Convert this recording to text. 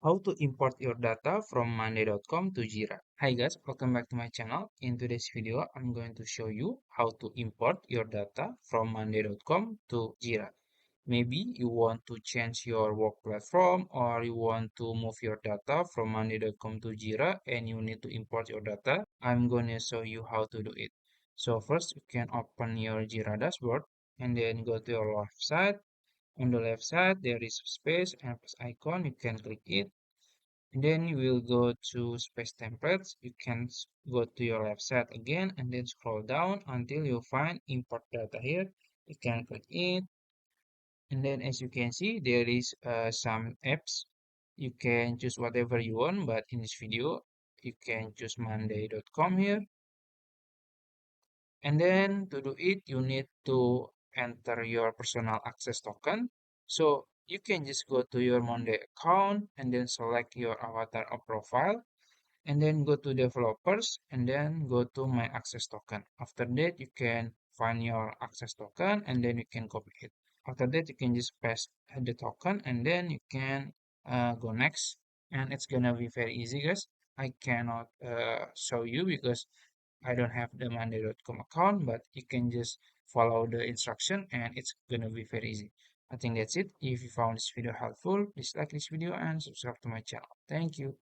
How to import your data from monday.com to Jira. Hi guys, welcome back to my channel. In today's video, I'm going to show you how to import your data from monday.com to Jira. Maybe you want to change your work platform or you want to move your data from monday.com to Jira and you need to import your data. I'm going to show you how to do it. So first, you can open your Jira dashboard and then go to your left side. On the left side, there is space and plus icon. You can click it. And then you will go to space templates. You can go to your left side again and then scroll down until you find import data here. You can click it. And then as you can see, there is some apps. You can choose whatever you want, but in this video, you can choose monday.com here. And then to do it, you need to enter your personal access token. So you can just go to your Monday account and then select your avatar or profile and then go to developers and then go to my access token. After that, you can find your access token and then you can copy it. After that, you can just paste the token and then you can go next. And it's gonna be very easy, guys. I cannot show you because I don't have the monday.com account, but you can just follow the instruction and it's gonna be very easy. I think that's it. If you found this video helpful, please like this video and subscribe to my channel. Thank you.